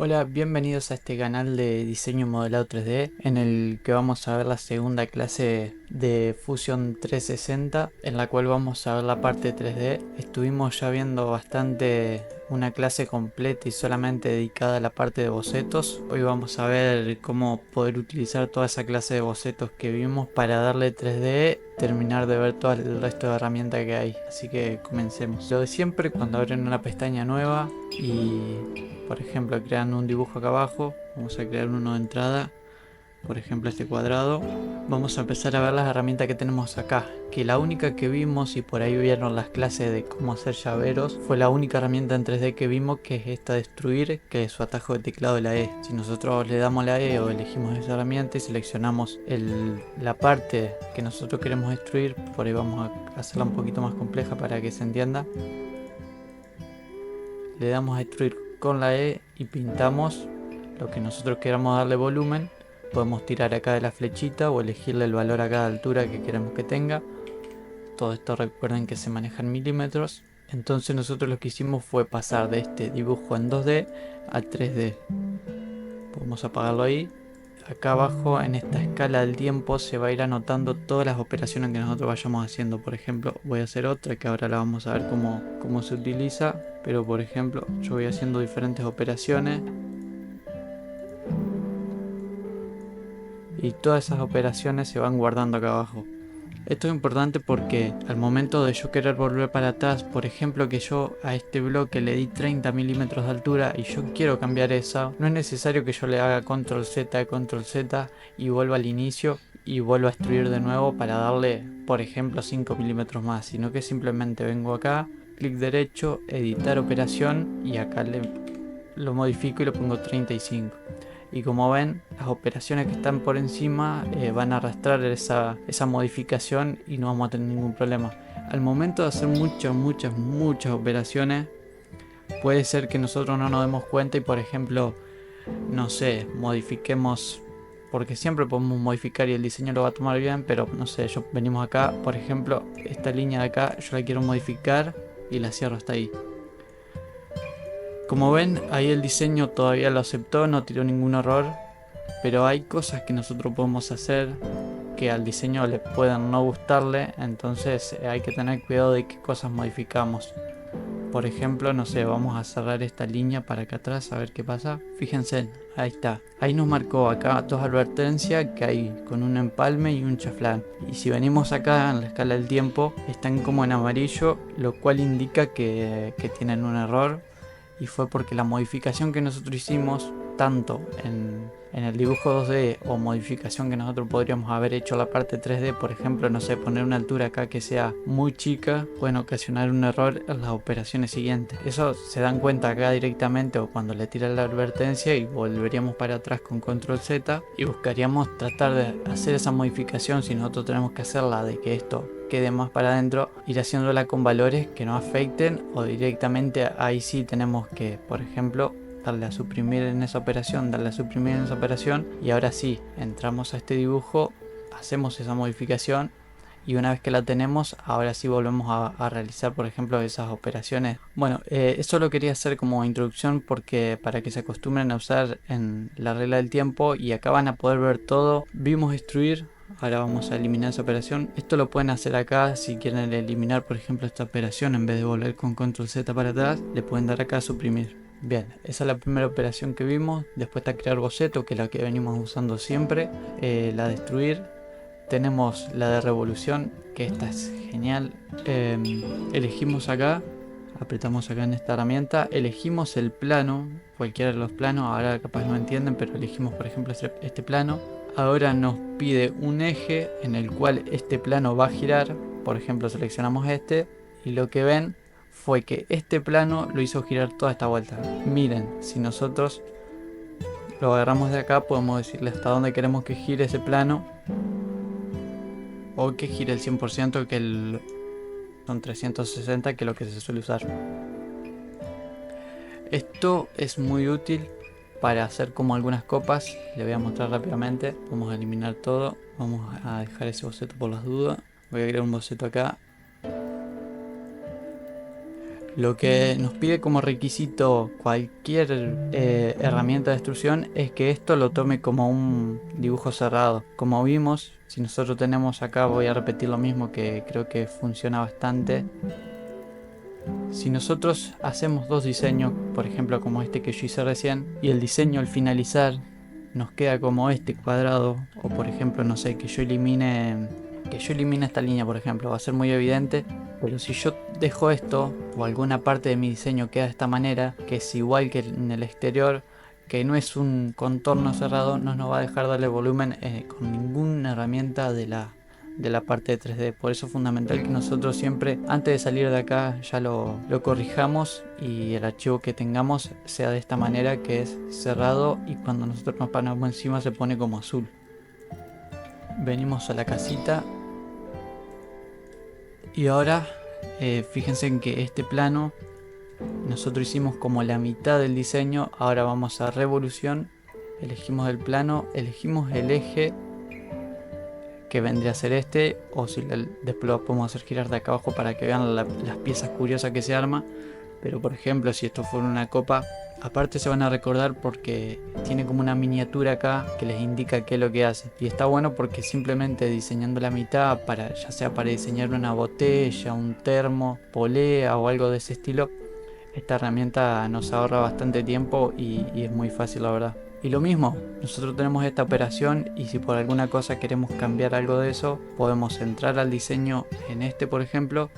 Hola, bienvenidos a este canal de diseño modelado 3D en el que vamos a ver la segunda clase de Fusion 360 en la cual vamos a ver la parte 3D. Estuvimos ya viendo bastante una clase completa y solamente dedicada a la parte de bocetos. Hoy vamos a ver cómo poder utilizar toda esa clase de bocetos que vimos para darle 3D, terminar de ver todo el resto de herramientas que hay. Así que comencemos. Lo de siempre, cuando abren una pestaña nueva y por ejemplo crean un dibujo acá abajo, vamos a crear uno de entrada, por ejemplo este cuadrado. Vamos a empezar a ver las herramientas que tenemos acá, que la única que vimos, y por ahí vieron las clases de cómo hacer llaveros, fue la única herramienta en 3D que vimos, que es esta de extruir, que es su atajo de teclado de la E. Si nosotros le damos la E o elegimos esa herramienta y seleccionamos la parte que nosotros queremos extruir, por ahí vamos a hacerla un poquito más compleja para que se entienda. Le damos a extruir con la E y pintamos lo que nosotros queramos darle volumen. Podemos tirar acá de la flechita o elegirle el valor a cada altura que queremos que tenga. Todo esto recuerden que se maneja en milímetros. Entonces nosotros lo que hicimos fue pasar de este dibujo en 2D a 3D. Podemos apagarlo ahí. Acá abajo en esta escala del tiempo se va a ir anotando todas las operaciones que nosotros vayamos haciendo. Por ejemplo, voy a hacer otra que ahora la vamos a ver cómo se utiliza. Pero por ejemplo, yo voy haciendo diferentes operaciones y todas esas operaciones se van guardando acá abajo. Esto es importante porque al momento de yo querer volver para atrás, por ejemplo que yo a este bloque le di 30 milímetros de altura y yo quiero cambiar esa, no es necesario que yo le haga control Z y vuelva al inicio y vuelva a extruir de nuevo para darle, por ejemplo, 5 milímetros más, sino que simplemente vengo acá, clic derecho, editar operación y acá lo modifico y lo pongo 35. Y como ven, las operaciones que están por encima van a arrastrar esa modificación y no vamos a tener ningún problema. Al momento de hacer muchas operaciones, puede ser que nosotros no nos demos cuenta y por ejemplo, no sé, modifiquemos, porque siempre podemos modificar y el diseño lo va a tomar bien, pero no sé, venimos acá, por ejemplo, esta línea de acá yo la quiero modificar y la cierro hasta ahí. Como ven, ahí el diseño todavía lo aceptó, no tiró ningún error, pero hay cosas que nosotros podemos hacer que al diseño le puedan no gustarle, entonces hay que tener cuidado de qué cosas modificamos. Por ejemplo, no sé, vamos a cerrar esta línea para acá atrás a ver qué pasa. Fíjense, ahí está. Ahí nos marcó acá dos advertencias que hay con un empalme y un chaflán. Y si venimos acá en la escala del tiempo, están como en amarillo, lo cual indica que tienen un error. Y fue porque la modificación que nosotros hicimos, tanto en el dibujo 2D o modificación que nosotros podríamos haber hecho la parte 3D, por ejemplo, no sé, poner una altura acá que sea muy chica, pueden ocasionar un error en las operaciones siguientes. Eso se dan cuenta acá directamente o cuando le tiran la advertencia y volveríamos para atrás con control Z y buscaríamos tratar de hacer esa modificación. Si nosotros tenemos que hacerla de que esto quede más para adentro, ir haciéndola con valores que no afecten, o directamente ahí sí tenemos que, por ejemplo, darle a suprimir en esa operación, darle a suprimir en esa operación, y ahora sí, entramos a este dibujo, hacemos esa modificación y una vez que la tenemos, ahora sí volvemos a realizar, por ejemplo, esas operaciones. Bueno, eso lo quería hacer como introducción porque para que se acostumbren a usar en la regla del tiempo, y acá van a poder ver todo. Vimos extruir, ahora vamos a eliminar esa operación. Esto lo pueden hacer acá si quieren eliminar, por ejemplo, esta operación. En vez de volver con control Z para atrás, le pueden dar acá a suprimir. Bien, esa es la primera operación que vimos. Después está crear boceto, que es la que venimos usando siempre. La de destruir. Tenemos la de revolución, que esta es genial. Elegimos acá, apretamos acá en esta herramienta, elegimos el plano, cualquiera de los planos, ahora capaz no entienden, pero elegimos por ejemplo este plano. Ahora nos pide un eje en el cual este plano va a girar, por ejemplo seleccionamos este, y lo que ven fue que este plano lo hizo girar toda esta vuelta. Miren, si nosotros lo agarramos de acá, podemos decirle hasta dónde queremos que gire ese plano, o que gire el 100%, son 360, que es lo que se suele usar. Esto es muy útil para hacer como algunas copas. Le voy a mostrar rápidamente. Vamos a eliminar todo, vamos a dejar ese boceto por las dudas. Voy a crear un boceto acá. Lo que nos pide como requisito cualquier herramienta de extrusión es que esto lo tome como un dibujo cerrado. Como vimos, si nosotros tenemos acá, voy a repetir lo mismo que creo que funciona bastante. Si nosotros hacemos dos diseños, por ejemplo como este que yo hice recién, y el diseño al finalizar nos queda como este cuadrado, o por ejemplo, no sé, que yo elimine esta línea, por ejemplo, va a ser muy evidente. Pero si yo dejo esto, o alguna parte de mi diseño queda de esta manera, que es igual que en el exterior, que no es un contorno cerrado, no nos va a dejar darle volumen con ninguna herramienta de la parte de 3D. Por eso es fundamental que nosotros siempre, antes de salir de acá, ya lo corrijamos y el archivo que tengamos sea de esta manera, que es cerrado, y cuando nosotros nos ponemos encima se pone como azul. Venimos a la casita y ahora fíjense en que este plano nosotros hicimos como la mitad del diseño. Ahora vamos a revolución, elegimos el plano, elegimos el eje que vendría a ser este, o si después lo podemos hacer girar de acá abajo para que vean las piezas curiosas que se arma. Pero por ejemplo, si esto fuera una copa, aparte se van a recordar porque tiene como una miniatura acá que les indica qué es lo que hace. Y está bueno porque simplemente diseñando la mitad, ya sea para diseñar una botella, un termo, polea o algo de ese estilo, esta herramienta nos ahorra bastante tiempo y es muy fácil, la verdad. Y lo mismo, nosotros tenemos esta operación y si por alguna cosa queremos cambiar algo de eso, podemos entrar al diseño en este, por ejemplo.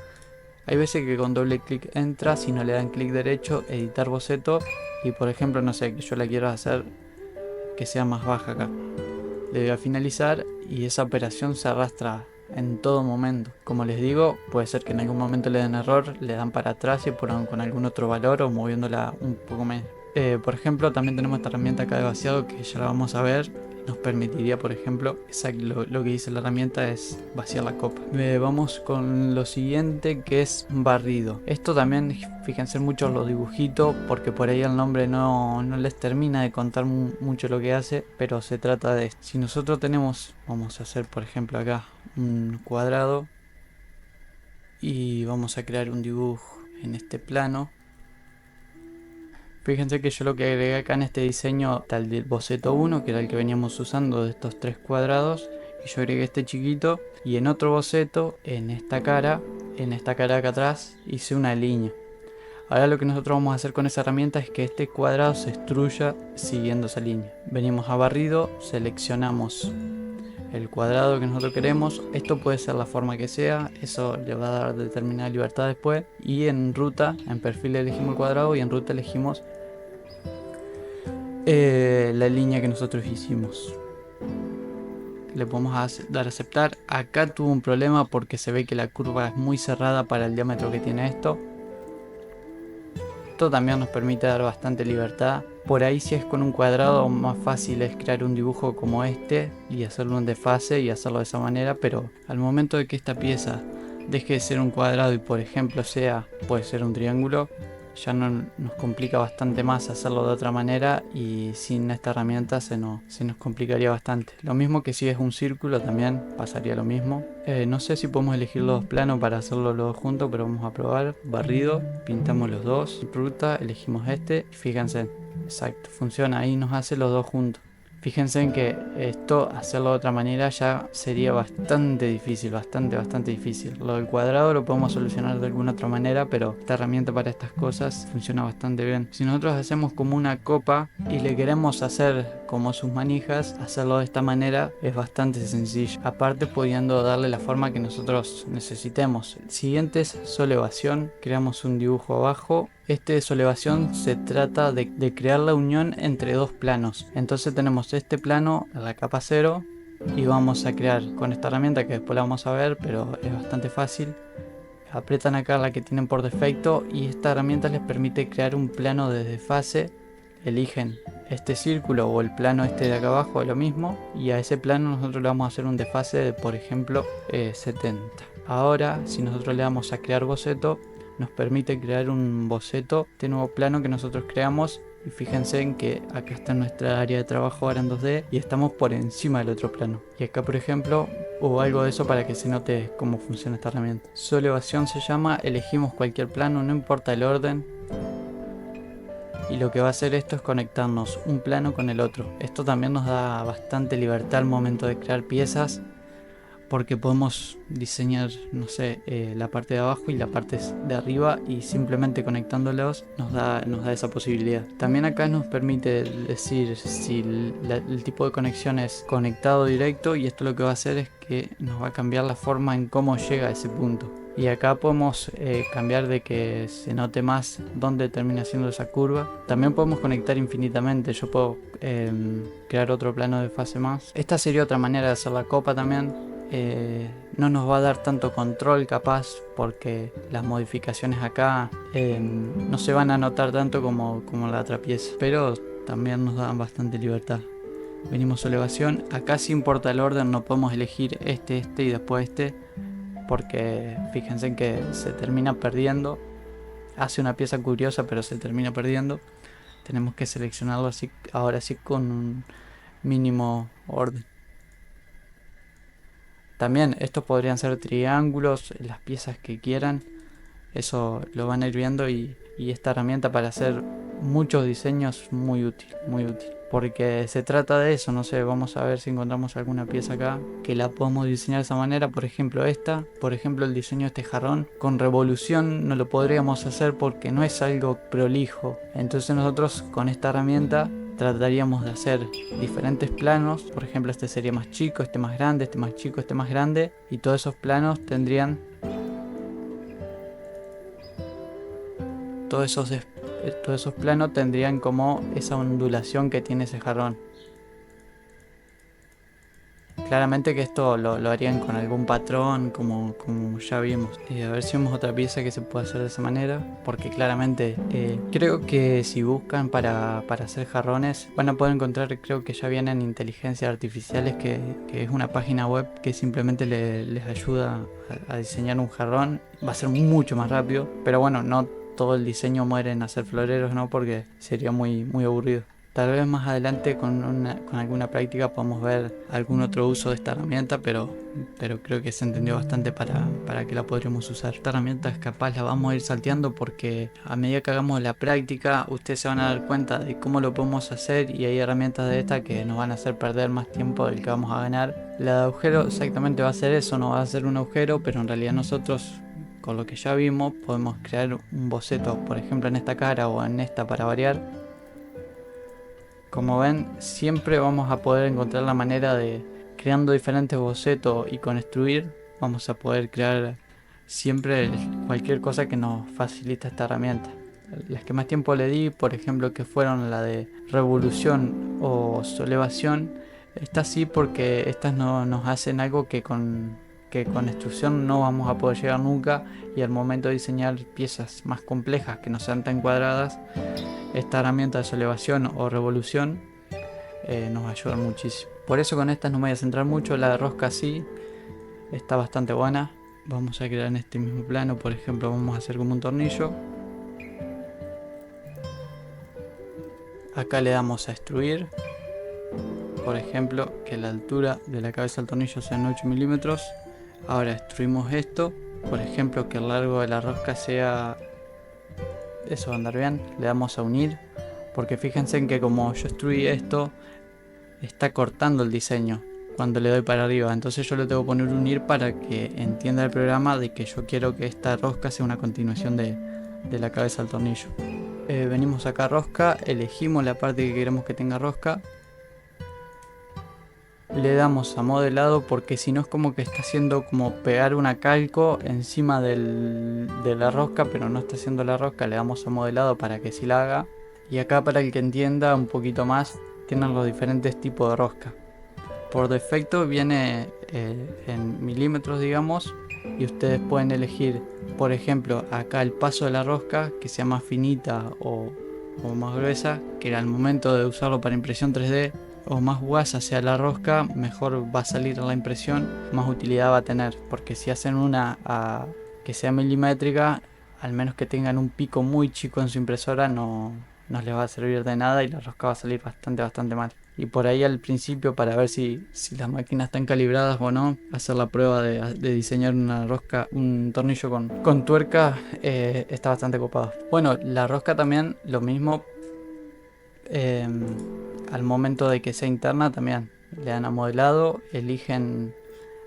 Hay veces que con doble clic entra, si no le dan clic derecho, editar boceto, y por ejemplo, no sé, que yo la quiero hacer que sea más baja acá. Le doy a finalizar y esa operación se arrastra en todo momento. Como les digo, puede ser que en algún momento le den error, le dan para atrás y ponen con algún otro valor o moviéndola un poco menos. Por ejemplo, también tenemos esta herramienta acá de vaciado que ya la vamos a ver. Nos permitiría, por ejemplo, lo que dice la herramienta es vaciar la copa. Vamos con lo siguiente, que es barrido. Esto también, fíjense mucho los dibujitos, porque por ahí el nombre no les termina de contar mucho lo que hace, pero se trata de esto. Si nosotros tenemos, vamos a hacer por ejemplo acá un cuadrado y vamos a crear un dibujo en este plano. Fíjense que yo lo que agregué acá en este diseño está el del boceto 1, que era el que veníamos usando de estos tres cuadrados, y yo agregué este chiquito, y en otro boceto, en esta cara de acá atrás, hice una línea. Ahora lo que nosotros vamos a hacer con esa herramienta es que este cuadrado se extruya siguiendo esa línea. Venimos a barrido, seleccionamos el cuadrado que nosotros queremos. Esto puede ser la forma que sea, eso le va a dar determinada libertad después. Y en ruta, en perfil elegimos el cuadrado y en ruta elegimos la línea que nosotros hicimos. Le podemos dar a aceptar. Acá tuvo un problema porque se ve que la curva es muy cerrada para el diámetro que tiene esto. Esto también nos permite dar bastante libertad. Por ahí si es con un cuadrado más fácil es crear un dibujo como este y hacerlo en desfase y hacerlo de esa manera, pero al momento de que esta pieza deje de ser un cuadrado y por ejemplo puede ser un triángulo, ya nos complica bastante más hacerlo de otra manera, y sin esta herramienta se nos complicaría bastante. Lo mismo que si es un círculo también pasaría lo mismo. No sé si podemos elegir los dos planos para hacerlo los dos juntos, pero vamos a probar. Barrido, pintamos los dos, ruta, elegimos este y fíjense, exacto, funciona, ahí nos hace los dos juntos. Fíjense en que esto, hacerlo de otra manera ya sería bastante difícil, bastante difícil. Lo del cuadrado lo podemos solucionar de alguna otra manera, pero esta herramienta para estas cosas funciona bastante bien. Si nosotros hacemos como una copa y le queremos hacer como sus manijas, hacerlo de esta manera es bastante sencillo. Aparte pudiendo darle la forma que nosotros necesitemos. El siguiente es solevación, creamos un dibujo abajo. Este de solevación se trata de crear la unión entre dos planos. Entonces tenemos este plano en la capa 0 y vamos a crear con esta herramienta que después la vamos a ver, pero es bastante fácil. Aprietan acá la que tienen por defecto y esta herramienta les permite crear un plano de desfase. Eligen este círculo o el plano este de acá abajo, es lo mismo, y a ese plano nosotros le vamos a hacer un desfase de por ejemplo 70. Ahora si nosotros le damos a crear boceto, nos permite crear un boceto, este nuevo plano que nosotros creamos, Y fíjense en que acá está nuestra área de trabajo ahora en 2D y estamos por encima del otro plano. Y acá, por ejemplo, hubo algo de eso para que se note cómo funciona esta herramienta. Su elevación se llama, elegimos cualquier plano, no importa el orden. Y lo que va a hacer esto es conectarnos un plano con el otro. Esto también nos da bastante libertad al momento de crear piezas, porque podemos diseñar, no sé, la parte de abajo y la parte de arriba, y simplemente conectándolos nos da esa posibilidad. También acá nos permite decir si el tipo de conexión es conectado directo, y esto lo que va a hacer es que nos va a cambiar la forma en cómo llega a ese punto. Y acá podemos cambiar de que se note más dónde termina siendo esa curva. También podemos conectar infinitamente. Yo puedo crear otro plano de fase más. Esta sería otra manera de hacer la copa también. No nos va a dar tanto control capaz, porque las modificaciones acá no se van a notar tanto como la otra pieza, pero también nos dan bastante libertad. Venimos a elevación. Acá sí importa el orden, no podemos elegir este y después este, porque fíjense en que se termina perdiendo. Hace una pieza curiosa, pero se termina perdiendo. Tenemos que seleccionarlo así, ahora sí, con un mínimo orden. También estos podrían ser triángulos, las piezas que quieran. Eso lo van a ir viendo, y esta herramienta para hacer muchos diseños muy útil, muy útil. Porque se trata de eso, no sé, vamos a ver si encontramos alguna pieza acá que la podemos diseñar de esa manera. Por ejemplo esta, por ejemplo el diseño de este jarrón. Con revolución no lo podríamos hacer porque no es algo prolijo. Entonces nosotros con esta herramienta trataríamos de hacer diferentes planos. Por ejemplo, este sería más chico, este más grande, este más chico, este más grande. Y todos esos planos tendrían... Todos esos planos tendrían como esa ondulación que tiene ese jarrón. Claramente que esto lo harían con algún patrón, como ya vimos. A ver si vemos otra pieza que se puede hacer de esa manera. Porque claramente creo que si buscan para hacer jarrones, van a poder encontrar, creo que ya vienen inteligencias artificiales, que es una página web que simplemente les ayuda a diseñar un jarrón. Va a ser mucho más rápido. Pero bueno, no todo el diseño muere en hacer floreros, ¿no? Porque sería muy aburrido. Tal vez más adelante con alguna práctica podamos ver algún otro uso de esta herramienta, pero creo que se entendió bastante para que la podríamos usar. Esta herramienta capaz la vamos a ir salteando, porque a medida que hagamos la práctica ustedes se van a dar cuenta de cómo lo podemos hacer, y hay herramientas de esta que nos van a hacer perder más tiempo del que vamos a ganar. La de agujero exactamente va a ser eso, no va a ser un agujero, pero en realidad nosotros, con lo que ya vimos, podemos crear un boceto, por ejemplo en esta cara o en esta para variar. Como ven, siempre vamos a poder encontrar la manera de, creando diferentes bocetos y con extruir, vamos a poder crear siempre cualquier cosa que nos facilita esta herramienta. Las que más tiempo le di, por ejemplo, que fueron la de revolución o sollevación, está así porque estas nos hacen algo que con extrusión no vamos a poder llegar nunca, y al momento de diseñar piezas más complejas que no sean tan cuadradas, esta herramienta de sollevación o revolución nos va a ayudar muchísimo. Por eso con estas no me voy a centrar mucho. La de rosca sí está bastante buena. Vamos a crear en este mismo plano, por ejemplo, vamos a hacer como un tornillo. Acá le damos a extruir, por ejemplo, que la altura de la cabeza del tornillo sean 8 milímetros. Ahora extruimos esto, por ejemplo, que el largo de la rosca sea... Eso va a andar bien. Le damos a unir, porque fíjense en que como yo extruí esto, está cortando el diseño cuando le doy para arriba. Entonces yo le tengo que poner unir para que entienda el programa de que yo quiero que esta rosca sea una continuación de la cabeza del tornillo. Venimos acá a rosca, elegimos la parte que queremos que tenga rosca. Le damos a modelado, porque si no es como que está haciendo como pegar una calco encima de la rosca, pero no está haciendo la rosca. Le damos a modelado para que sí la haga. Y acá, para el que entienda un poquito más, tienen los diferentes tipos de rosca. Por defecto viene en milímetros, digamos, y ustedes pueden elegir, por ejemplo, acá el paso de la rosca, que sea más finita o más gruesa, que al momento de usarlo para impresión 3D, o más guasa sea la rosca, mejor va a salir la impresión, más utilidad va a tener. Porque si hacen una que sea milimétrica, al menos que tengan un pico muy chico en su impresora, no no les va a servir de nada y la rosca va a salir bastante mal. Y por ahí al principio, para ver si las máquinas están calibradas o no, hacer la prueba de diseñar una rosca, un tornillo con tuerca, está bastante copado. Bueno, la rosca también, lo mismo, eh, al momento de que sea interna también le dan a modelado, eligen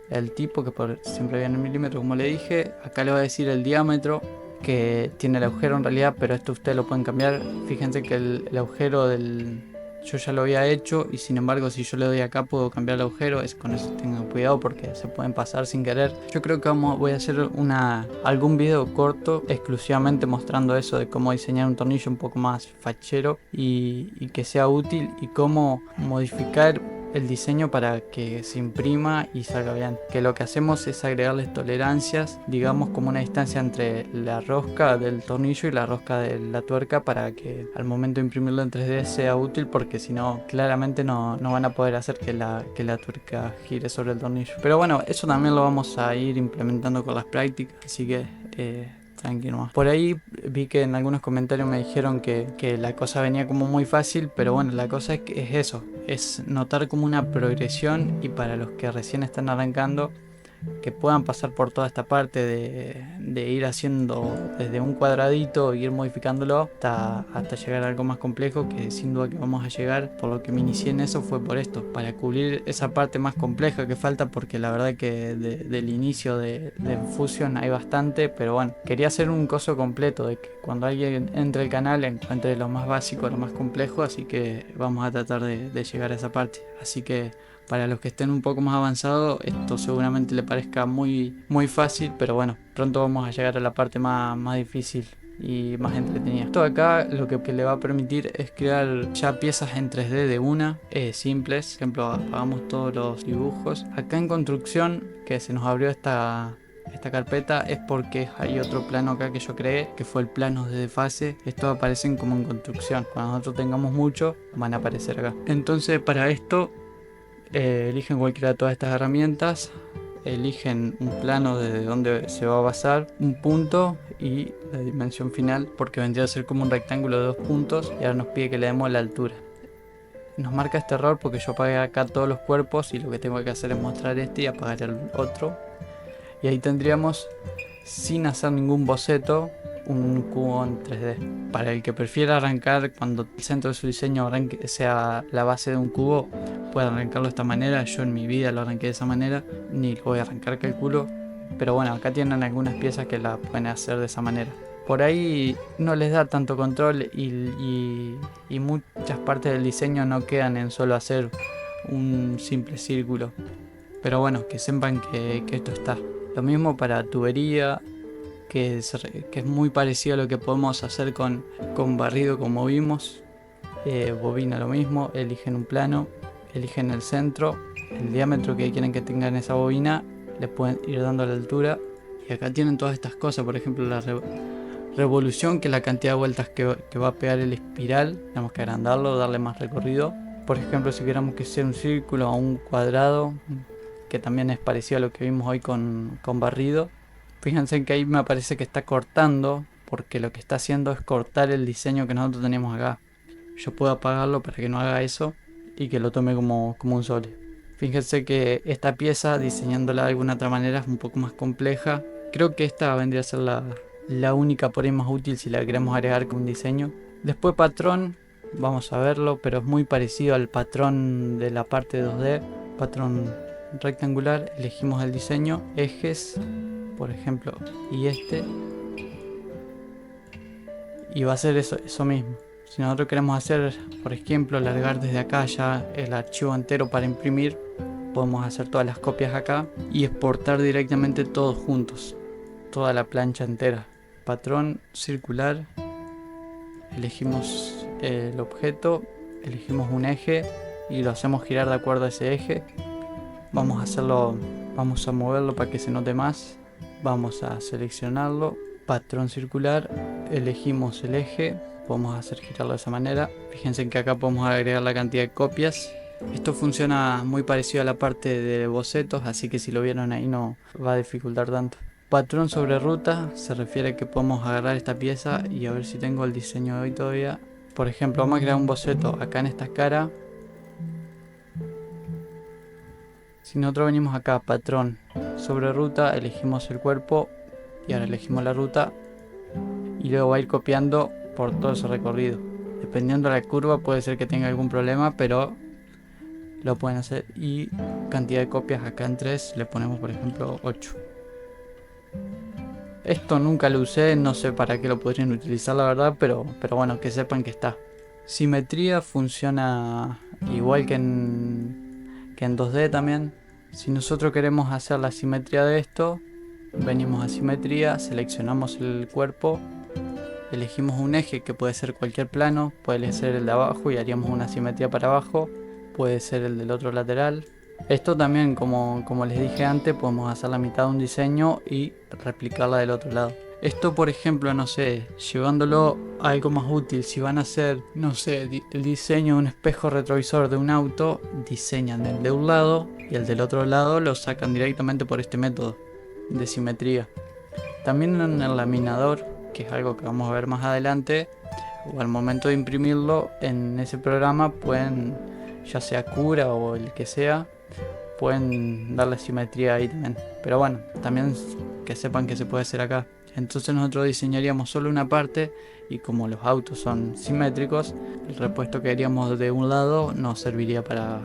el tipo, que siempre viene en milímetros como le dije. Acá le va a decir el diámetro que tiene el agujero en realidad, pero esto ustedes lo pueden cambiar. Fíjense que el agujero yo ya lo había hecho, y sin embargo si yo le doy acá puedo cambiar el agujero. Con eso tengan cuidado porque se pueden pasar sin querer. Yo creo que voy a hacer algún video corto exclusivamente mostrando eso de cómo diseñar un tornillo un poco más fachero y que sea útil, y cómo modificar el diseño para que se imprima y salga bien. Que lo que hacemos es agregarles tolerancias, digamos como una distancia entre la rosca del tornillo y la rosca de la tuerca, para que al momento de imprimirlo en 3D sea útil, porque si no claramente no van a poder hacer que la tuerca gire sobre el tornillo. Pero bueno, eso también lo vamos a ir implementando con las prácticas, así que tranquilo más. Por ahí vi que en algunos comentarios me dijeron que la cosa venía como muy fácil, pero bueno, la cosa es eso, es notar como una progresión, y para los que recién están arrancando, que puedan pasar por toda esta parte de ir haciendo desde un cuadradito, ir modificándolo hasta llegar a algo más complejo, que sin duda que vamos a llegar. Por lo que me inicié en eso fue por esto, para cubrir esa parte más compleja que falta, porque la verdad que del inicio de Fusion hay bastante, pero bueno, quería hacer un coso completo, de que cuando alguien entre al canal encuentre lo más básico, lo más complejo, así que vamos a tratar de llegar a esa parte. Así que para los que estén un poco más avanzados, esto seguramente le parezca muy fácil, pero bueno, pronto vamos a llegar a la parte más difícil y más entretenida. Esto de acá lo que le va a permitir es crear ya piezas en 3D de una, simples. Por ejemplo, hagamos todos los dibujos. Acá en construcción, que se nos abrió esta carpeta, es porque hay otro plano acá que yo creé, que fue el plano de desfase. Estos aparecen como en construcción. Cuando nosotros tengamos mucho, van a aparecer acá. Entonces, para esto eligen cualquiera de todas estas herramientas, eligen un plano desde donde se va a basar, un punto y la dimensión final, porque vendría a ser como un rectángulo de 2 puntos, y ahora nos pide que le demos la altura. Nos marca este error porque yo apagué acá todos los cuerpos, y lo que tengo que hacer es mostrar este y apagar el otro, y ahí tendríamos, sin hacer ningún boceto, un cubo en 3D. Para el que prefiera arrancar cuando el centro de su diseño sea la base de un cubo, puede arrancarlo de esta manera. Yo en mi vida lo arranqué de esa manera, ni lo voy a arrancar, calculo, pero bueno, acá tienen algunas piezas que la pueden hacer de esa manera. Por ahí no les da tanto control, y muchas partes del diseño no quedan en solo hacer un simple círculo, pero bueno, que sepan que esto está. Lo mismo para tubería, que es muy parecido a lo que podemos hacer con barrido, como vimos. Bobina lo mismo, eligen un plano, eligen el centro, el diámetro que quieren que tenga en esa bobina, le pueden ir dando la altura, y acá tienen todas estas cosas. Por ejemplo, la revolución, que es la cantidad de vueltas que va a pegar el espiral. Tenemos que agrandarlo, darle más recorrido. Por ejemplo, si queremos que sea un círculo o un cuadrado, que también es parecido a lo que vimos hoy con barrido. Fíjense que ahí me parece que está cortando, porque lo que está haciendo es cortar el diseño que nosotros tenemos acá. Yo puedo apagarlo para que no haga eso y que lo tome como un sólido. Fíjense que esta pieza, diseñándola de alguna otra manera, es un poco más compleja. Creo que esta vendría a ser la única por ahí más útil si la queremos agregar con un diseño. Después patrón, vamos a verlo, pero es muy parecido al patrón de la parte 2D. Patrón rectangular, elegimos el diseño, ejes, por ejemplo, y y va a ser eso mismo. Si nosotros queremos hacer, por ejemplo, largar desde acá ya el archivo entero para imprimir, podemos hacer todas las copias acá y exportar directamente todos juntos, toda la plancha entera. Patrón circular, elegimos el objeto, elegimos un eje y lo hacemos girar de acuerdo a ese eje. Vamos a moverlo para que se note más. Vamos a seleccionarlo, patrón circular, elegimos el eje, podemos hacer girarlo de esa manera. Fíjense que acá podemos agregar la cantidad de copias. Esto funciona muy parecido a la parte de bocetos, así que si lo vieron ahí no va a dificultar tanto. Patrón sobre ruta se refiere a que podemos agarrar esta pieza y a ver si tengo el diseño de hoy todavía. Por ejemplo, vamos a crear un boceto acá en esta cara. Si nosotros venimos acá, patrón, sobre ruta, elegimos el cuerpo y ahora elegimos la ruta y luego va a ir copiando por todo ese recorrido. Dependiendo de la curva puede ser que tenga algún problema, pero lo pueden hacer. Y cantidad de copias acá en 3 le ponemos por ejemplo 8. Esto nunca lo usé, no sé para qué lo podrían utilizar la verdad, pero bueno, que sepan que está. Simetría funciona igual que en 2D también. Si nosotros queremos hacer la simetría de esto, venimos a simetría, seleccionamos el cuerpo, elegimos un eje que puede ser cualquier plano, puede ser el de abajo y haríamos una simetría para abajo, puede ser el del otro lateral. Esto también, como les dije antes, podemos hacer la mitad de un diseño y replicarla del otro lado. Esto, por ejemplo, no sé, llevándolo a algo más útil, si van a hacer, no sé, el diseño de un espejo retrovisor de un auto, diseñan el de un lado y el del otro lado lo sacan directamente por este método de simetría. También en el laminador, que es algo que vamos a ver más adelante, o al momento de imprimirlo, en ese programa pueden, ya sea Cura o el que sea, pueden darle simetría ahí también. Pero bueno, también que sepan que se puede hacer acá. Entonces nosotros diseñaríamos solo una parte y como los autos son simétricos, el repuesto que haríamos de un lado nos serviría para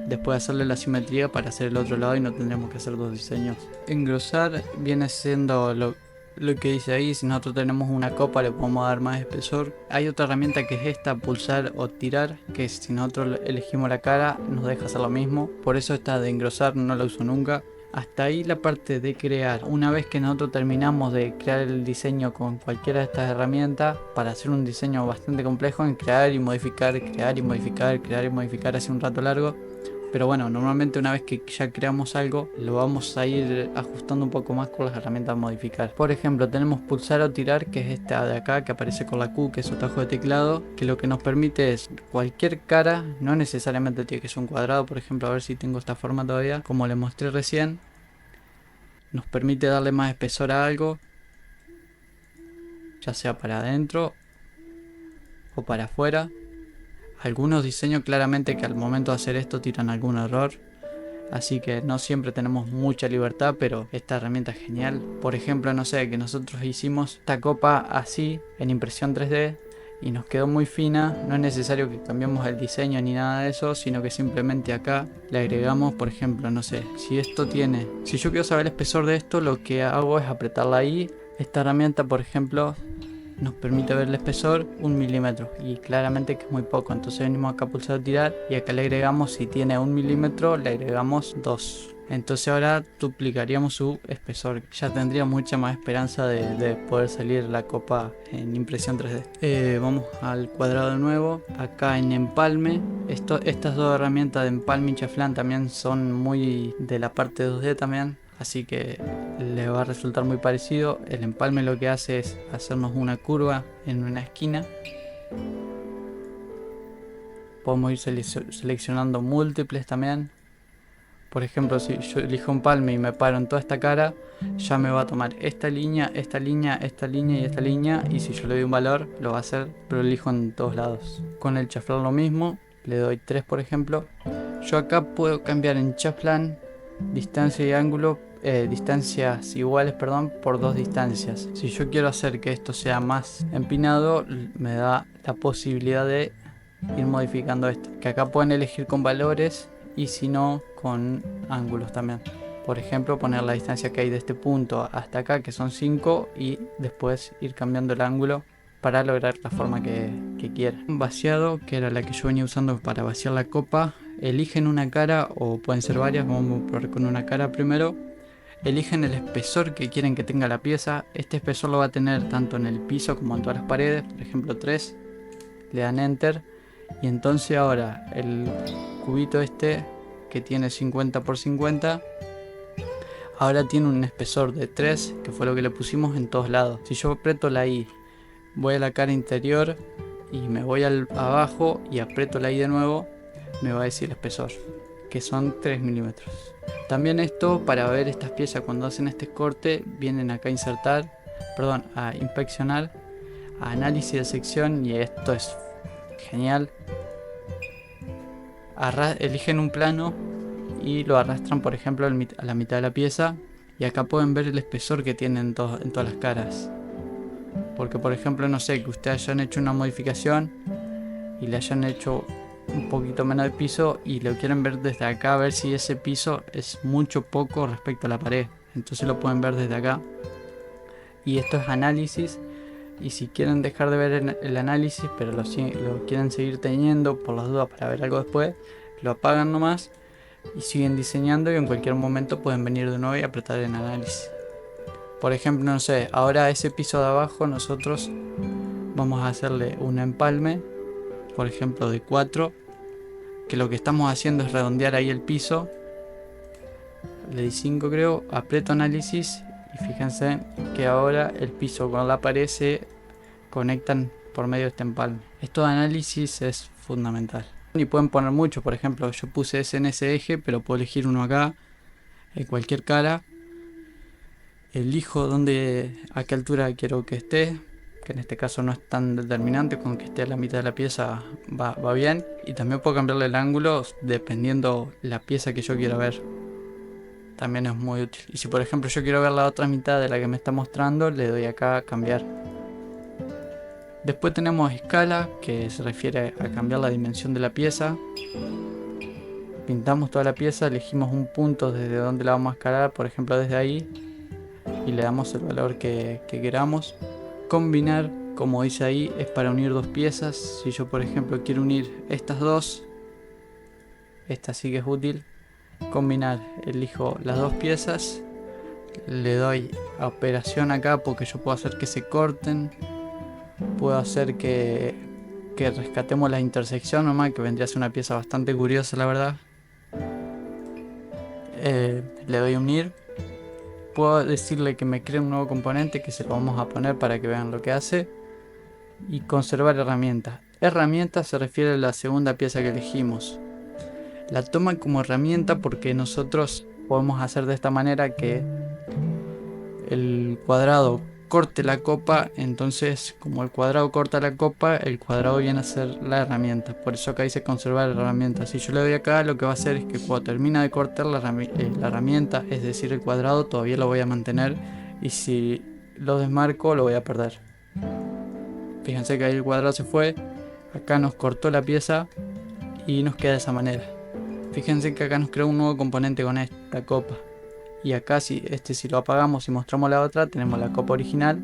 después hacerle la simetría para hacer el otro lado y no tendremos que hacer dos diseños. Engrosar viene siendo lo que dice ahí. Si nosotros tenemos una copa le podemos dar más espesor. Hay otra herramienta que es esta, pulsar o tirar, que si nosotros elegimos la cara nos deja hacer lo mismo. Por eso esta de engrosar no la uso nunca. Hasta ahí la parte de crear. Una vez que nosotros terminamos de crear el diseño con cualquiera de estas herramientas, para hacer un diseño bastante complejo en crear y modificar, crear y modificar, crear y modificar hace un rato largo. Pero bueno, normalmente una vez que ya creamos algo, lo vamos a ir ajustando un poco más con las herramientas modificar. Por ejemplo, tenemos pulsar o tirar, que es esta de acá, que aparece con la Q, que es su atajo de teclado, que lo que nos permite es cualquier cara, no necesariamente tiene que ser un cuadrado. Por ejemplo, a ver si tengo esta forma todavía, como les mostré recién, nos permite darle más espesor a algo, ya sea para adentro o para afuera. Algunos diseños claramente que al momento de hacer esto tiran algún error, así que no siempre tenemos mucha libertad, pero esta herramienta es genial. Por ejemplo, no sé, que nosotros hicimos esta copa así en impresión 3D y nos quedó muy fina. No es necesario que cambiemos el diseño ni nada de eso, sino que simplemente acá le agregamos, por ejemplo, no sé, si yo quiero saber el espesor de esto, lo que hago es apretarla ahí. Esta herramienta, por ejemplo, nos permite ver el espesor 1 milímetro y claramente que es muy poco. Entonces venimos acá a pulsar tirar y acá le agregamos, si tiene 1 milímetro le agregamos 2. Entonces ahora duplicaríamos su espesor. Ya tendría mucha más esperanza de poder salir la copa en impresión 3D. Vamos al cuadrado de nuevo. Acá en empalme. Estas dos herramientas de empalme y chaflán también son muy de la parte 2D también. Así que le va a resultar muy parecido. El empalme lo que hace es hacernos una curva en una esquina. Podemos ir seleccionando múltiples también. Por ejemplo, si yo elijo un palme y me paro en toda esta cara, ya me va a tomar esta línea, esta línea, esta línea y esta línea. Y si yo le doy un valor, lo va a hacer, pero lo elijo en todos lados. Con el chaflán lo mismo, le doy 3 por ejemplo. Yo acá puedo cambiar en chaflán distancia y ángulo, distancias iguales, perdón, por dos distancias. Si yo quiero hacer que esto sea más empinado, me da la posibilidad de ir modificando esto. Que acá pueden elegir con valores y si no, con ángulos también. Por ejemplo, poner la distancia que hay de este punto hasta acá, que son 5, y después ir cambiando el ángulo para lograr la forma que quiera. Un vaciado, que era la que yo venía usando para vaciar la copa. Eligen una cara o pueden ser varias, vamos a probar con una cara primero. Eligen el espesor que quieren que tenga la pieza. Este espesor lo va a tener tanto en el piso como en todas las paredes, por ejemplo 3. Le dan enter y entonces ahora el cubito este que tiene 50 por 50 ahora tiene un espesor de 3, que fue lo que le pusimos en todos lados. Si yo aprieto la I, voy a la cara interior y me voy abajo y aprieto la I de nuevo, me va a decir el espesor, que son 3 milímetros. También esto, para ver estas piezas cuando hacen este corte, vienen acá a inspeccionar, a análisis de sección, y esto es genial. Eligen un plano y lo arrastran, por ejemplo, a la mitad de la pieza. Y acá pueden ver el espesor que tienen en todas las caras. Porque, por ejemplo, no sé, que ustedes hayan hecho una modificación y le hayan hecho un poquito menos de piso y lo quieren ver desde acá, a ver si ese piso es mucho poco respecto a la pared. Entonces lo pueden ver desde acá. Y esto es análisis. Y si quieren dejar de ver el análisis, pero lo quieren seguir teniendo por las dudas para ver algo después, lo apagan nomás y siguen diseñando, y en cualquier momento pueden venir de nuevo y apretar en análisis. Por ejemplo, no sé, ahora a ese piso de abajo nosotros vamos a hacerle un empalme, por ejemplo de 4, que lo que estamos haciendo es redondear ahí el piso. Le di 5 creo, aprieto análisis y fíjense que ahora el piso con la pared se conectan por medio de este empalme. Esto de análisis es fundamental. Y pueden poner mucho, por ejemplo, yo puse ese en ese eje, pero puedo elegir uno acá, en cualquier cara. Elijo a qué altura quiero que esté, que en este caso no es tan determinante, con que esté a la mitad de la pieza va bien. Y también puedo cambiarle el ángulo dependiendo la pieza que yo quiera ver. También es muy útil. Y si por ejemplo yo quiero ver la otra mitad de la que me está mostrando, le doy acá a cambiar. Después tenemos escala, que se refiere a cambiar la dimensión de la pieza. Pintamos toda la pieza, elegimos un punto desde donde la vamos a escalar, por ejemplo desde ahí, y le damos el valor que queramos. Combinar, como dice ahí, es para unir dos piezas. Si yo por ejemplo quiero unir estas dos, esta sí que es útil. Combinar, elijo las dos piezas, le doy a operación acá porque yo puedo hacer que se corten. Puedo hacer que rescatemos la intersección nomás, que vendría a ser una pieza bastante curiosa la verdad. Le doy a unir. Puedo decirle que me cree un nuevo componente, que se lo vamos a poner para que vean lo que hace. Y conservar herramientas. Herramienta se refiere a la segunda pieza que elegimos. La toman como herramienta porque nosotros podemos hacer de esta manera que el cuadrado corte la copa. Entonces, como el cuadrado corta la copa, el cuadrado viene a ser la herramienta. Por eso acá dice conservar herramienta. Si yo le doy acá, lo que va a hacer es que cuando termina de cortar la herramienta, es decir el cuadrado, todavía lo voy a mantener, y si lo desmarco lo voy a perder. Fíjense que ahí el cuadrado se fue, acá nos cortó la pieza y nos queda de esa manera. Fíjense que acá nos creó un nuevo componente con esta copa. Y acá si lo apagamos y mostramos la otra, tenemos la copa original.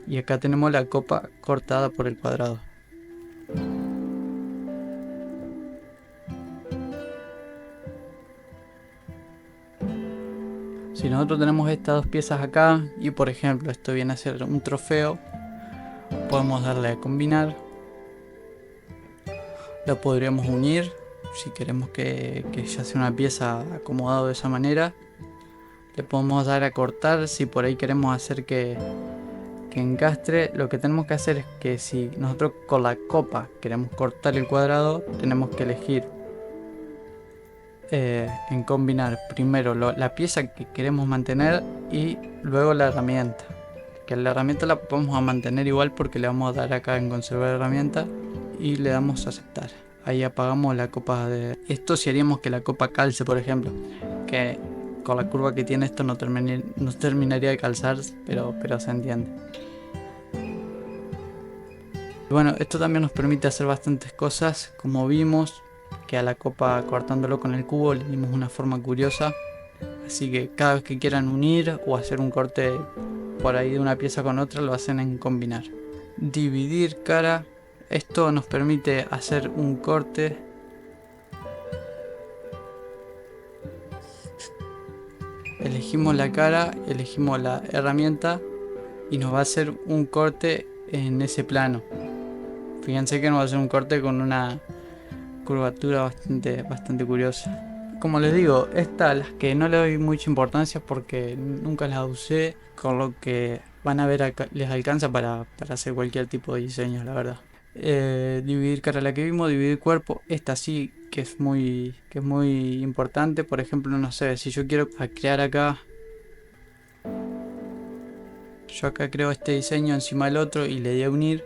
Y acá tenemos la copa cortada por el cuadrado. Si nosotros tenemos estas dos piezas acá, y por ejemplo esto viene a ser un trofeo, podemos darle a combinar. Lo podríamos unir si queremos que ya sea una pieza acomodada de esa manera. Le podemos dar a cortar si por ahí queremos hacer que encastre. Lo que tenemos que hacer es que si nosotros con la copa queremos cortar el cuadrado, tenemos que elegir en combinar primero la pieza que queremos mantener y luego la herramienta. Que la herramienta la vamos a mantener igual porque le vamos a dar acá en conservar herramienta y le damos a aceptar. Ahí apagamos la copa de... Esto si haríamos que la copa calce, por ejemplo, que con la curva que tiene esto no terminaría de calzar, pero se entiende. Y bueno, esto también nos permite hacer bastantes cosas, como vimos que a la copa cortándolo con el cubo le dimos una forma curiosa. Así que cada vez que quieran unir o hacer un corte por ahí de una pieza con otra, lo hacen en combinar. Dividir cara. Esto nos permite hacer un corte. Elegimos la cara, elegimos la herramienta y nos va a hacer un corte en ese plano. Fíjense que nos va a hacer un corte con una curvatura bastante curiosa. Como les digo, estas las que no le doy mucha importancia porque nunca las usé, con lo que van a ver acá les alcanza para hacer cualquier tipo de diseño, la verdad. Dividir cara, la que vimos, dividir cuerpo, esta sí que es muy importante. Por ejemplo, no sé, si yo quiero crear acá, yo acá creo este diseño encima del otro y le di a unir,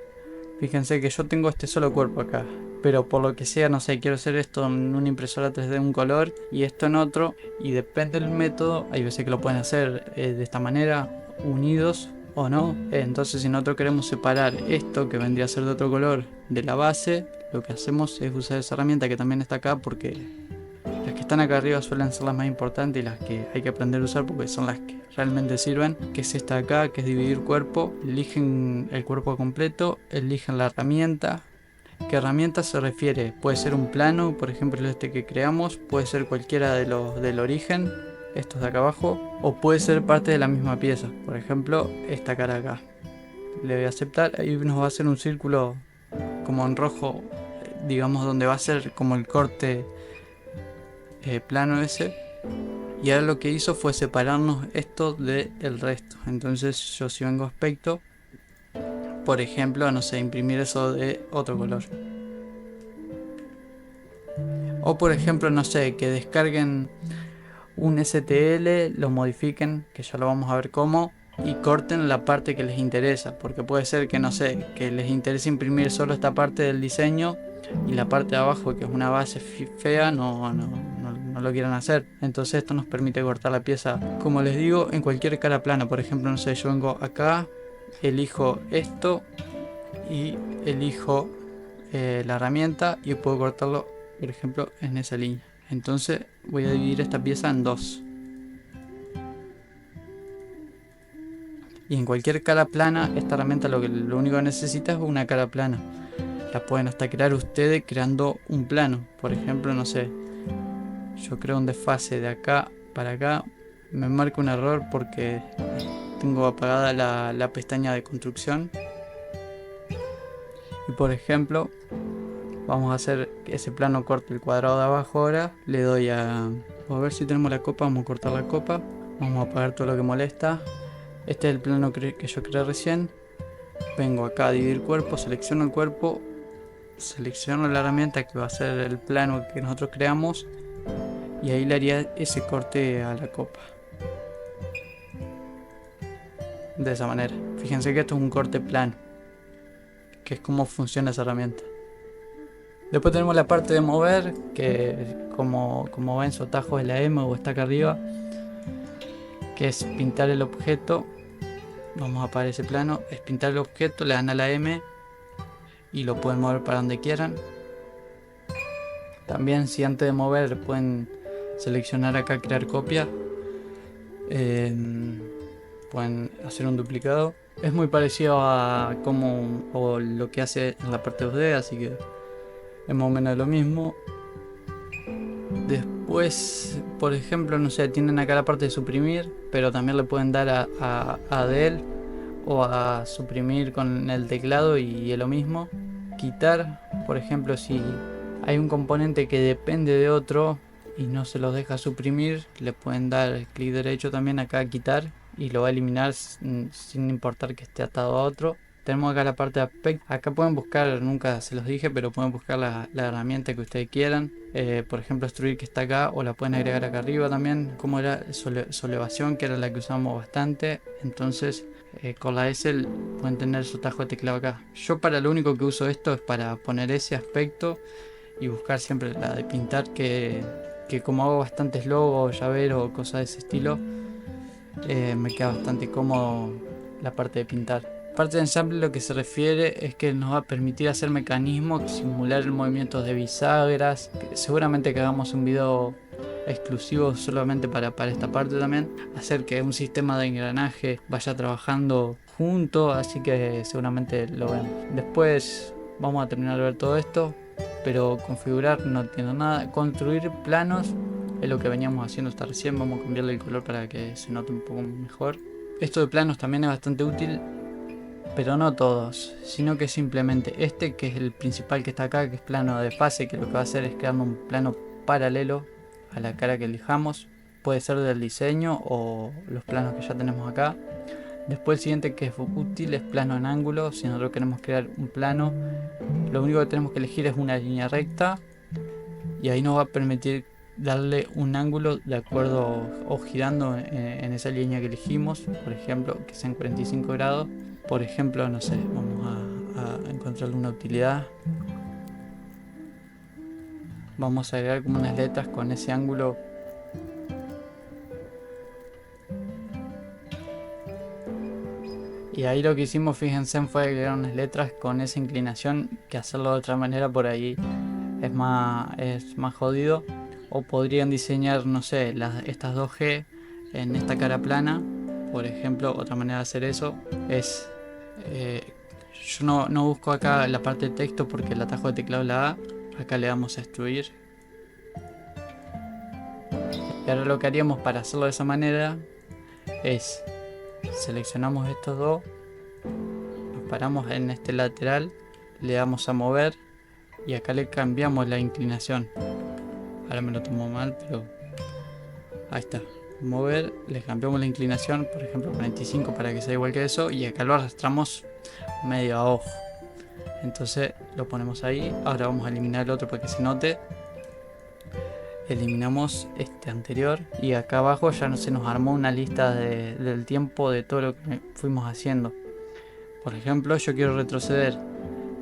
Fíjense que yo tengo este solo cuerpo acá, pero por lo que sea, no sé, quiero hacer esto en una impresora 3D de un color y esto en otro, y depende del método, hay veces que lo pueden hacer de esta manera, unidos o no. Entonces si nosotros queremos separar esto que vendría a ser de otro color de la base, lo que hacemos es usar esa herramienta que también está acá, porque las que están acá arriba suelen ser las más importantes y las que hay que aprender a usar porque son las que realmente sirven, que es esta acá, que es dividir cuerpo. Eligen el cuerpo completo, eligen la herramienta. ¿Qué herramienta se refiere? Puede ser un plano, por ejemplo este que creamos, puede ser cualquiera de los del origen, estos de acá abajo, o puede ser parte de la misma pieza, por ejemplo esta cara acá. Le voy a aceptar y nos va a hacer un círculo como en rojo, digamos donde va a ser como el corte plano ese. Y ahora lo que hizo fue separarnos esto del resto. Entonces yo si vengo a aspecto, por ejemplo, no sé, imprimir eso de otro color. O por ejemplo, no sé, que descarguen un STL, lo modifiquen, que ya lo vamos a ver cómo, y corten la parte que les interesa. Porque puede ser que, no sé, que les interese imprimir solo esta parte del diseño y la parte de abajo, que es una base fea, no lo quieran hacer. Entonces esto nos permite cortar la pieza, como les digo, en cualquier cara plana. Por ejemplo, no sé, yo vengo acá, elijo esto y elijo la herramienta y puedo cortarlo, por ejemplo, en esa línea. Entonces voy a dividir esta pieza en dos. Y en cualquier cara plana, esta herramienta lo único que necesita es una cara plana. La pueden hasta crear ustedes creando un plano. Por ejemplo, no sé, yo creo un desfase de acá para acá. Me marca un error porque tengo apagada la pestaña de construcción. Y por ejemplo, vamos a hacer que ese plano corte el cuadrado de abajo ahora. Le doy a ver si tenemos la copa. Vamos a cortar la copa. Vamos a apagar todo lo que molesta. Este es el plano que yo creé recién. Vengo acá a dividir cuerpo, selecciono el cuerpo, selecciono la herramienta que va a ser el plano que nosotros creamos y ahí le haría ese corte a la copa. De esa manera. Fíjense que esto es un corte plano, que es como funciona esa herramienta. Después tenemos la parte de mover, que como ven su atajo es la M o está acá arriba, que es pintar el objeto. Vamos a apagar ese plano, es pintar el objeto, le dan a la M y lo pueden mover para donde quieran. También si antes de mover pueden seleccionar acá crear copia, pueden hacer un duplicado. Es muy parecido a o lo que hace en la parte 2D, así que es más o menos lo mismo. Después, por ejemplo, no sé, tienen acá la parte de suprimir, pero también le pueden dar a del o a suprimir con el teclado y es lo mismo. Quitar, por ejemplo, si hay un componente que depende de otro y no se los deja suprimir, le pueden dar clic derecho también acá a quitar y lo va a eliminar sin importar que esté atado a otro. Tenemos acá la parte de aspecto. Acá pueden buscar, nunca se los dije, pero pueden buscar la herramienta que ustedes quieran. Por ejemplo, extruir, que está acá, o la pueden agregar acá arriba también. Como era solevación, que era la que usamos bastante. Entonces con la S pueden tener su tajo de teclado acá. Yo para lo único que uso esto es para poner ese aspecto y buscar siempre la de pintar, que como hago bastantes logos, llaveros o cosas de ese estilo, me queda bastante cómodo la parte de pintar. Parte de ensamble lo que se refiere es que nos va a permitir hacer mecanismos, simular movimientos de bisagras. Seguramente que hagamos un video exclusivo solamente para esta parte también. Hacer que un sistema de engranaje vaya trabajando junto, así que seguramente lo vemos. Después vamos a terminar de ver todo esto, pero configurar no entiendo nada. Construir planos es lo que veníamos haciendo hasta recién. Vamos a cambiarle el color para que se note un poco mejor. Esto de planos también es bastante útil, pero no todos, sino que simplemente este, que es el principal que está acá, que es plano de fase, que lo que va a hacer es crear un plano paralelo a la cara que elijamos. Puede ser del diseño o los planos que ya tenemos acá. Después el siguiente que es útil es plano en ángulo. Si nosotros queremos crear un plano, lo único que tenemos que elegir es una línea recta y ahí nos va a permitir darle un ángulo de acuerdo o girando en esa línea que elegimos, por ejemplo que sean 45 grados. Por ejemplo, no sé, vamos a encontrar una utilidad. Vamos a agregar como unas letras con ese ángulo. Y ahí lo que hicimos, fíjense, fue agregar unas letras con esa inclinación, que hacerlo de otra manera por ahí es más jodido. O podrían diseñar, no sé, estas dos G en esta cara plana. Por ejemplo, otra manera de hacer eso es... yo no busco acá la parte de texto porque el atajo de teclado la A. Acá le damos a extruir. Y ahora lo que haríamos para hacerlo de esa manera es... seleccionamos estos dos. Nos paramos en este lateral. Le damos a mover. Y acá le cambiamos la inclinación. Ahora me lo tomo mal, pero... ahí está. Mover, le cambiamos la inclinación, por ejemplo 45 para que sea igual que eso. Y acá lo arrastramos medio a ojo. Entonces lo ponemos ahí. Ahora vamos a eliminar el otro para que se note. Eliminamos este anterior. Y acá abajo ya no se nos armó una lista del tiempo de todo lo que fuimos haciendo. Por ejemplo, yo quiero retroceder.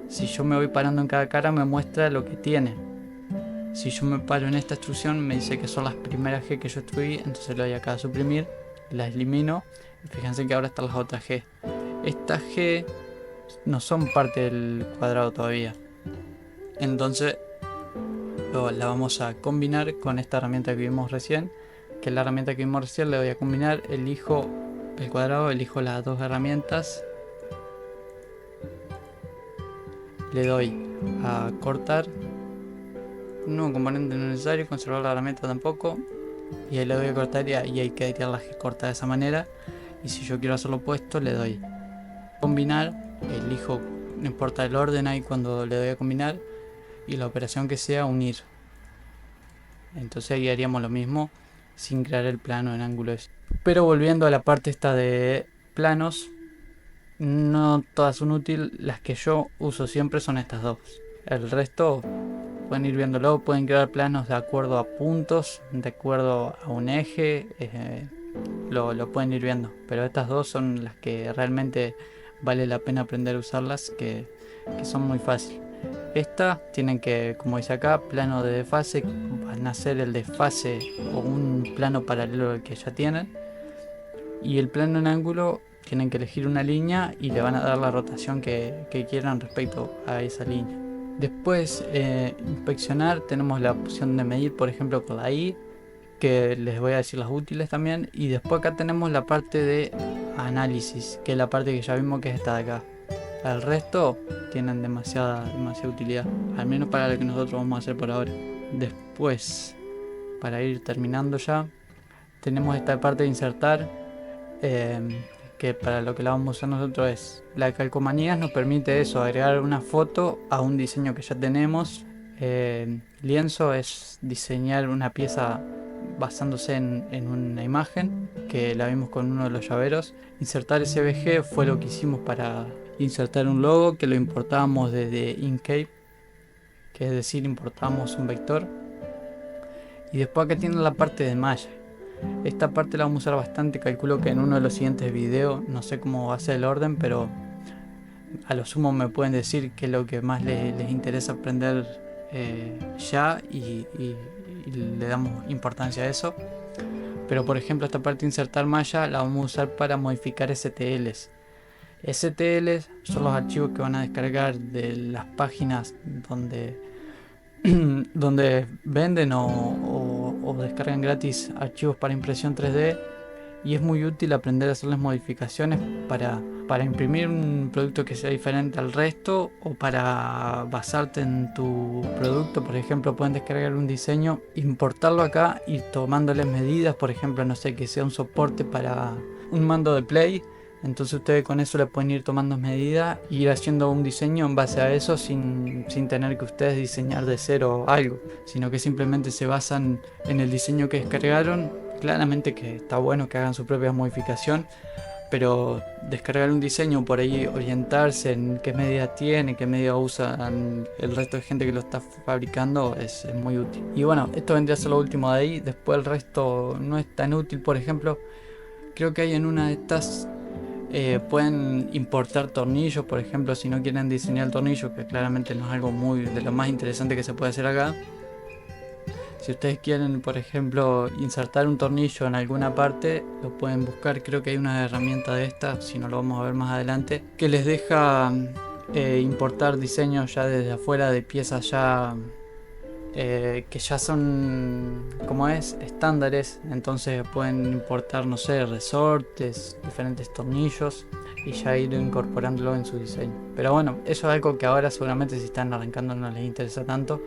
Si yo me voy parando en cada cara me muestra lo que tiene. Si yo me paro en esta extrusión me dice que son las primeras G que yo extruí. Entonces le doy acá a suprimir, las elimino. Y fíjense que ahora están las otras G. Estas G no son parte del cuadrado todavía. Entonces la vamos a combinar con esta herramienta que vimos recién. Que es la herramienta que vimos recién, le voy a combinar. Elijo el cuadrado, elijo las dos herramientas. Le doy a cortar. No componente necesario, conservar la herramienta tampoco. Y ahí le doy a cortar y hay que editar la G corta de esa manera. Y si yo quiero hacerlo opuesto, le doy combinar, elijo, no importa el orden ahí cuando le doy a combinar. Y la operación que sea unir. Entonces ahí haríamos lo mismo sin crear el plano en ángulos. Pero volviendo a la parte esta de planos, no todas son útiles. Las que yo uso siempre son estas dos. El resto pueden ir viéndolo, pueden crear planos de acuerdo a puntos, de acuerdo a un eje, lo pueden ir viendo. Pero estas dos son las que realmente vale la pena aprender a usarlas, que son muy fáciles. Esta tienen que, como dice acá, plano de desfase, van a hacer el desfase o un plano paralelo al que ya tienen. Y el plano en ángulo tienen que elegir una línea y le van a dar la rotación que quieran respecto a esa línea. Después inspeccionar, tenemos la opción de medir, por ejemplo con la I, que les voy a decir las útiles también. Y después acá tenemos la parte de análisis, que es la parte que ya vimos que es esta de acá. El resto tienen demasiada utilidad, al menos para lo que nosotros vamos a hacer por ahora. Después, para ir terminando ya, tenemos esta parte de insertar, que para lo que la vamos a usar nosotros es la calcomanías. Nos permite eso, agregar una foto a un diseño que ya tenemos. Lienzo es diseñar una pieza basándose en una imagen que la vimos con uno de los llaveros. Insertar SVG fue lo que hicimos para insertar un logo, que lo importábamos desde Inkscape, que es decir, importamos un vector. Y después acá tienen la parte de malla. Esta parte la vamos a usar bastante, calculo que en uno de los siguientes videos, no sé cómo va a ser el orden, pero a lo sumo me pueden decir qué es lo que más les interesa aprender ya, y le damos importancia a eso. Pero por ejemplo esta parte de insertar malla la vamos a usar para modificar STLs. STLs son los archivos que van a descargar de las páginas donde venden o descargan gratis archivos para impresión 3D. Y es muy útil aprender a hacerles modificaciones para imprimir un producto que sea diferente al resto, o para basarte en tu producto. Por ejemplo, pueden descargar un diseño, importarlo acá y tomándoles medidas. Por ejemplo, no sé, que sea un soporte para un mando de Play. Entonces ustedes con eso le pueden ir tomando medidas e ir haciendo un diseño en base a eso, sin tener que ustedes diseñar de cero algo, sino que simplemente se basan en el diseño que descargaron. Claramente que está bueno que hagan su propia modificación, pero descargar un diseño, por ahí orientarse en qué medidas tiene, qué medidas usan el resto de gente que lo está fabricando, es muy útil. Y bueno, esto vendría a ser lo último de ahí. Después el resto no es tan útil. Por ejemplo, creo que hay en una de estas Pueden importar tornillos, por ejemplo, si no quieren diseñar el tornillo, que claramente no es algo muy de lo más interesante que se puede hacer acá. Si ustedes quieren, por ejemplo, insertar un tornillo en alguna parte, lo pueden buscar. Creo que hay una herramienta de esta, si no lo vamos a ver más adelante, que les deja importar diseños ya desde afuera de piezas ya que ya son, como es, estándares. Entonces pueden importar, no sé, resortes, diferentes tornillos y ya ir incorporándolo en su diseño. Pero bueno, eso es algo que ahora seguramente si están arrancando no les interesa tanto.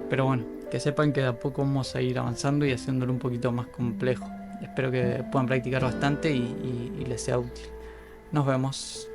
Pero bueno, que sepan que de a poco vamos a ir avanzando y haciéndolo un poquito más complejo. Espero que puedan practicar bastante y les sea útil. Nos vemos.